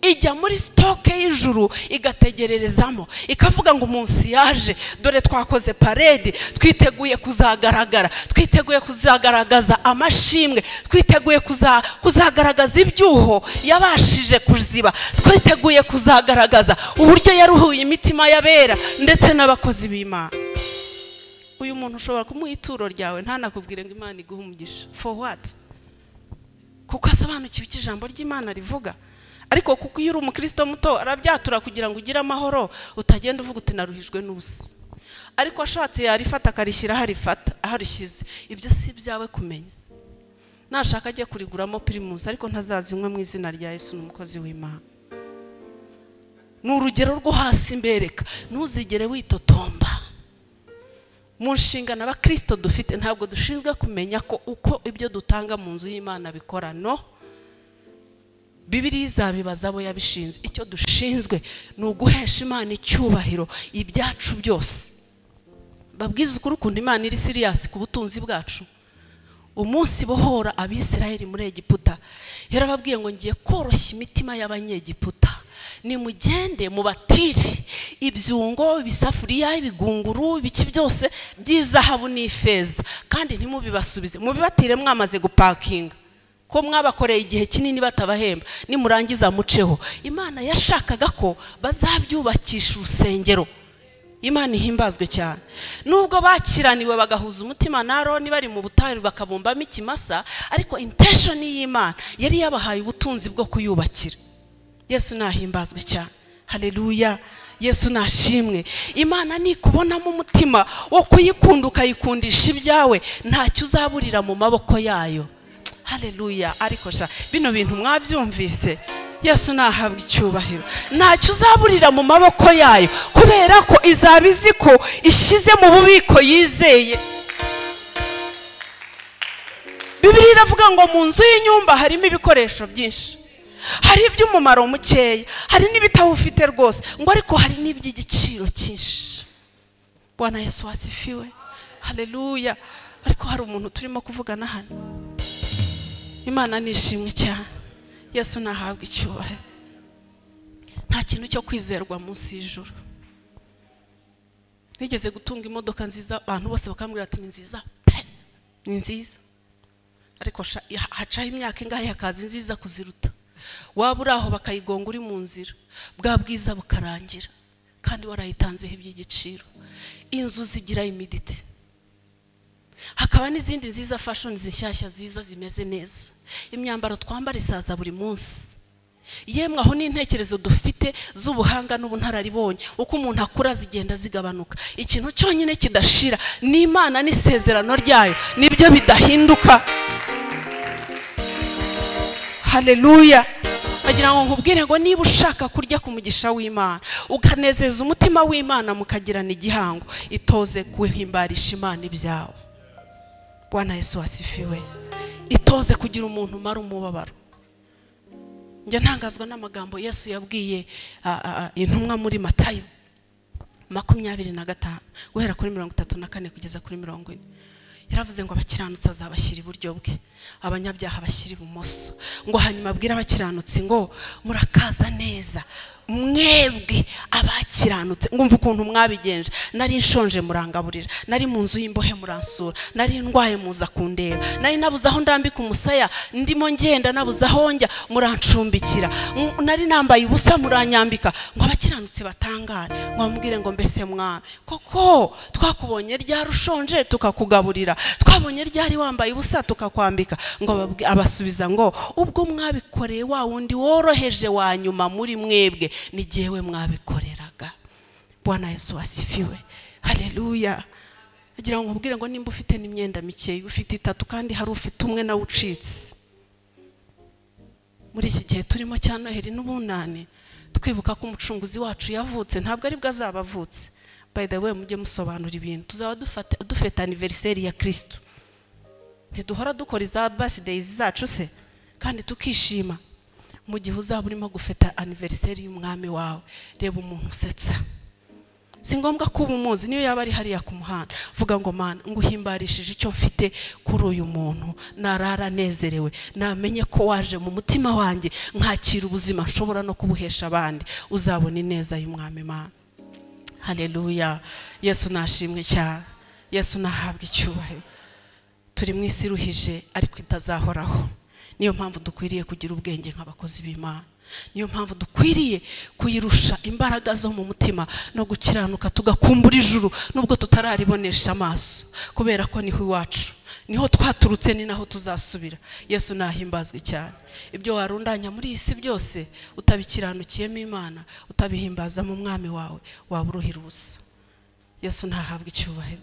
Ijya muri stoke y'ijuru igategererezamo, ikavuga ngo umunsi yaje, dore twakoze parade, twiteguye kuzagaragara, twiteguye kuzagaragaza amashimwe, twiteguye kuzagaragaza ibyuho yabashije kuziba, twiteguye kuzagaragaza uburyo yaruhuye imitima y'abera ndetse n'abakozi b'Imana. Uyu muntu ushobora kumuha ituro ryawe ntanakubwire ngo Imana iguhe umugisha. For what? Kuko asobanukiwe icyo ijambo ry'Imana rivuga. Ariko kuko iyo uri umukristo muto arabyatura kugira ngo ugire amahoro, utagenda uvuga uti naruhijwe n'ubusa. Ariko ashatse yarifata akarishyira aharishyize, ibyo si byawe kumenya. Nashaka ajye kuriguramo Primus, ariko ntazazinywe mu izina rya Yesu n'umukozi w'Imana. Ni urugero rwo hasi mbereka, ntuzigere witotomba. Mu nshingano abakristo dufite, ntabwo dushinzwe kumenya ko uko ibyo dutanga mu nzu y'Imana bikora, no. Bibiliya izabibaza abo yabishinze. Icyo dushinzwe ni uguhesha Imana icyubahiro ibyacu byose. Babwiza ukuri ukuntu Imana iri serious ku butunzi bwacu. Umunsi bohora Abisirayeli muri Egiputa, yarababwiye ngo ngiye koroshya imitima y'Abanyegiputa, nimugende mubatire ibyungo, ibisafuriya, ibigunguru, ibiki byose by'izahabu n'ifeza, kandi ntimubibasubize, mubibatire mwamaze gupakinga, ko mwabakoreye igihe kinini batabahemba, nimurangiza muceho. Imana yashakaga ko bazabyubakisha urusengero. Imana ihimbazwe cyane. Nubwo bakiraniwe bagahuza umutima na Aroni bari mu butayu bakabumbamo ikimasa, ariko intention y'Imana yari yabahaye ubutunzi bwo kuyubakira. Yesu nahimbazwe cyane, haleluya. Yesu nashimwe. Imana nikubonamo umutima wo kuyikunda ukayikundisha ibyawe, ntacyo uzaburira mu maboko yayo. Haleluya. Ariko bino bintu mwabyumvise, Yesu nahabwa icyubahiro. Ntacyo uzaburira mu maboko yayo, kubera ko izabizi ko ishyize mu bubiko yizeye. Bibiliya iravuga ngo mu nzu y'inyumba harimo ibikoresho byinshi, hari iby'umumaro mukeya, hari n'ibitawufite rwose, ngo ariko hari n'iby'igiciro cyinshi. Bwana Yesu asifiwe, haleluya. Ariko hari umuntu turimo kuvugana hano, Imana nishimwe cyane. Yesu nahabwa icyubahiro. Nta kintu cyo kwizerwa munsi y'ijuru. Nigeze gutunga imodoka nziza, abantu bose bakambwira ati ni nziza pe, ni nziza. Ariko hacaho imyaka ingahe hakaza nziza kuziruta. Waba uri aho bakayigonga uri mu nzira, bwa bwiza bukarangira kandi warayitanzeho iby'igiciro. Inzu zigira imiditi, hakaba n'izindi nziza fashion zishyashya ziza zimeze neza. Imyambaro twambara isaza buri munsi. Yemwe aho n'intekerezo dufite z'ubuhanga n'ubunararibonye, uko umuntu akura zigenda zigabanuka. Ikintu cyonyine kidashira ni Imana n'isezerano ryayo, nibyo bidahinduka. Haleluya. Bagira ngo nkubwire ngo niba ushaka kurya ku mugisha w'Imana, ukanezeza umutima w'Imana, mukagirana igihango, itoze guhimbarisha Imana ibyawe. Bwana Yesu asifiwe. Itoze kugira umuntu mara umubabaro. Njye ntangazwa n'amagambo Yesu yabwiye intumwa muri Matayo 25 guhera kuri 34 kugeza kuri 40. Yaravuze ngo abakiranutsi azabashyira iburyo bwe, abanyabyaha bashyira ibumoso. Ngo hanyuma abwira abakiranutsi ngo murakaza neza mwebwe abakiranutse. Ngumva ukuntu mwabigenje. Nari nshonje murangaburira, nari mu nzu y'imbohe muransura, nari ndwaye muza kundeba, nari nabuze aho ndambika umusaya, ndimo ngenda nabuze aho njya murancumbikira, nari nambaye ubusa muranyambika. Ngo abakiranutse batangare, ngo bamubwire ngo mbese mwami koko twakubonye ryari ushonje tukakugaburira, twabonye ryari wambaye ubusa tukakwambika? Ngo abasubiza ngo ubwo mwabikoreye wa wundi woroheje wa nyuma muri mwebwe, ni jewe mwabikoreraga. Bwana Yesu asifiwe. Haleluya. Agira ngo nkubwire ngo nimba ufite n'imyenda mikeyi, ufite 3 kandi hari ufite umwe na ucitse, muri iki gihe turimo cya Noheli n'ubunani, twibuka ko umucunguzi wacu yavutse, ntabwo ari bwo azabavutse. By the way, mujye musobanura ibintu. Tuzaba dufeta anniversary ya Kristo. Ntiduhora dukora za birthdays zacu se kandi tukishima. Mu gihe uzaba urimo gufeta anniversary y'umwami wawe, reba umuntu usetsa. Si ngombwa ko umuzi, niyo yaba ari hariya ku muhanda, vuga ngo Mana nguhimbarishije icyo mfite kuri uyu muntu, narara nezerewe, namenye ko waje mu mutima wanjye, nkakira ubuzima nshobora no kubuhesha abandi. Uzabona ineza y'umwami Mana. Haleluya. Yesu nashimwe cyane. Yesu nahabwa icyubahiro. Turi mu isi ruhije ariko itazahoraho. Niyo mpamvu dukwiriye kugira ubwenge nk'abakozi b'Imana. Niyo mpamvu dukwiriye kuyirusha imbaraga zo mu mutima no gukiranuka, tugakumbura ijuru nubwo tutararibonesha amaso, kubera ko niho iwacu, niho twaturutse, ni naho tuzasubira. Yesu nahimbazwe cyane. Ibyo warundanya muri isi byose utabikiranukiyemo Imana, utabihimbaza mu mwami wawe, waba uruhira ubusa. Yesu nahabwa icyubahiro.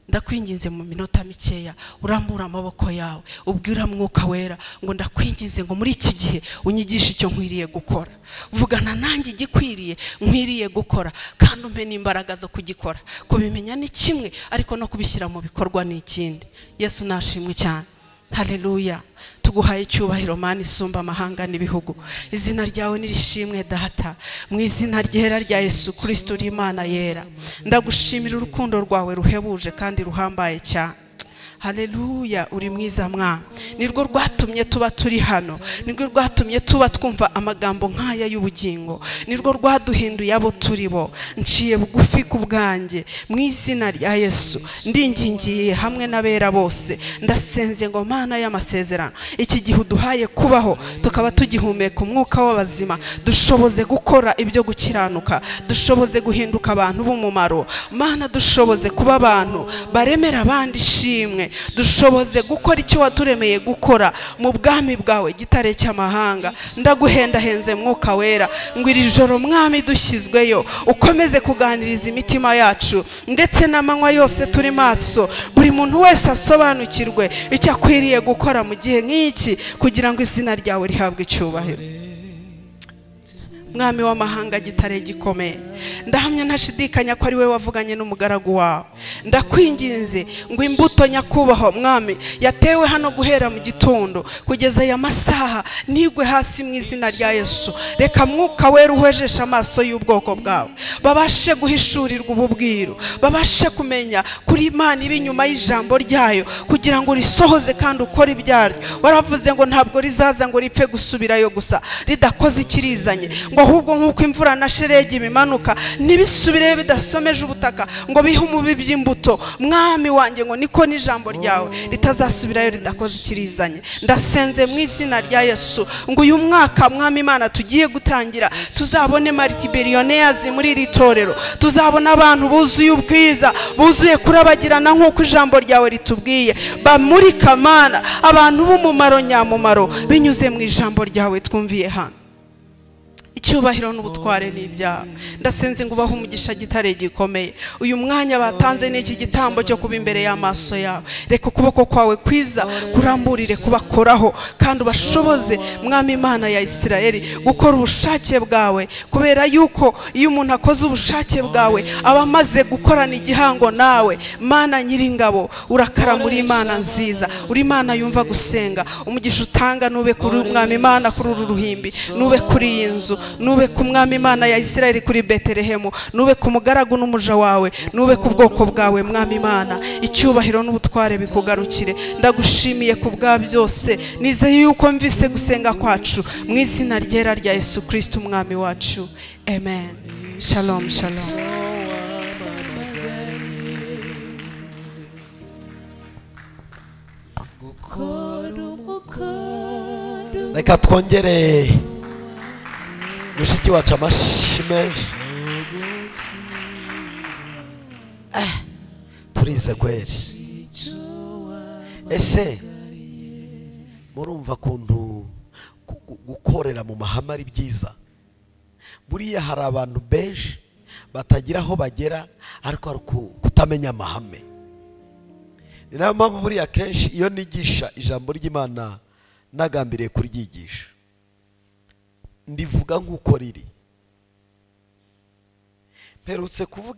Ndakwinginze mu minota mikeya urambura amaboko yawe, ubwira Mwuka Wera ngo ndakwinginze ngo muri iki gihe unyigishe icyo nkwiriye gukora. Vugana nanjye igikwiriye nkwiriye gukora, kandi umpe n'imbaraga zo kugikora. Kubimenya ni kimwe, ariko no kubishyira mu bikorwa ni ikindi. Yesu nashimwe cyane. Haleluya. Tuguhaye icyubahiro Mana isumba amahanga n'ibihugu. Izina ryawe nirishimwe Data, mu izina ryera rya Yesu Kristo uri Imana yera. Ndagushimira urukundo rwawe ruhebuje kandi ruhambaye cyane. Haleluya. Uri mwiza Mwana. Nirwo rwatumye tuba turi hano, nirwo rwatumye tuba twumva amagambo nk'aya y'ubugingo, nirwo rwaduhinduye abo turi bo. Nciye bugufi ku bwanjye mu izina rya Yesu, ndingingiye hamwe n'abera bose, ndasenze ngo Mana y'amasezerano, iki gihe uduhaye kubaho tukaba tugihumeka umwuka w'abazima, dushoboze gukora ibyo gukiranuka, dushoboze guhinduka abantu b'umumaro. Mana dushoboze kuba abantu baremera abandi ishimwe, dushoboze gukora icyo waturemeye gukora mu bwami bwawe gitare cy'amahanga. Ndaguhendahenze Mwuka Wera ngo iri joro Mwami dushyizweyo, ukomeze kuganiriza imitima yacu, ndetse n'amanywa yose turi maso, buri muntu wese asobanukirwe icyo akwiriye gukora mu gihe nk'iki, kugira ngo izina ryawe rihabwe icyubahiro. Mwami w'amahanga gitare gikomeye, ndahamya ntashidikanya ko ari we wavuganye n'umugaragu wawe. Ndakwinginze ngo imbuto nyakubahwa Mwami yatewe hano guhera mu gitondo gitondo kugeza aya masaha ntigwe hasi mu izina rya Yesu. Reka Mwuka Wera uhejesha amaso y'ubwoko bwawe, babashe guhishurirwa ububwiro, babashe kumenya kuri Imana ibi nyuma y'ijambo ryayo, kugira ngo risohoze kandi ukore ibyaryo. Waravuze ngo ntabwo rizaza ngo ripfe gusubirayo gusa ridakoze ikirizanye, ngo ahubwo nk'uko imvura na sheregi bimanuka ntibisubireyo bidasomeje ubutaka, ngo bihe umubibyi imbuto. Mwami wanjye, ngo niko n'ijambo ryawe ritazasubirayo ridakoze ikirizanye. Ndasenze mu izina rya Yesu ngo uyu mwaka Mwami Imana tugiye gutangira tuzabone multibillionaires muri iri torero, tuzabona abantu buzuye ubwiza, buzuye kurabagirana nk'uko ijambo ryawe ritubwiye, bamurika Mana, abantu b'umumaro nyamumaro binyuze mu ijambo ryawe twumviye hano. Icyubahiro n'ubutware n'ibyaha. Ndasenze ngo ubahe umugisha gitare gikomeye. Uyu mwanya batanze n'iki gitambo cyo kuba imbere y'amaso yawe, reka ukuboko kwawe kwiza kuramburire kubakoraho, kandi ubashoboze Mwami Imana ya Isirayeli gukora ubushake bwawe, kubera yuko iyo umuntu akoze ubushake bwawe aba amaze gukorana igihango nawe. Mana Nyiringabo, urakara muri Imana nziza, uri Imana yumva gusenga. Umugisha utanga nube kuri Mwami Imana kuri uru ruhimbi, nube kuri iyi nzu, nube ku Mwami Imana ya Isirayeli kuri Betelehemu, nube ku mugaragu n'umuja wawe, nube ku bwoko bwawe Mwami Imana. Icyubahiro n'ubutware bikugarukire. Ndagushimiye ku bwa byose, nizeye yuko mvise gusenga kwacu mu izina ryera rya Yesu Kristo Umwami wacu, amen. Shalom shalom. Reka twongere mushiki wacu amashyi menshi. Turize kweli. Ese murumva kuntu gukorera mu mahame ari byiza? Buriya hari abantu benshi batagira aho bagera ariko ari kutamenya amahame. Ni nayo mpamvu buriya kenshi iyo nigisha ijambo ry'Imana nagambiriye kuryigisha, ndivuga nk'uko riri. Mperutse kuvuga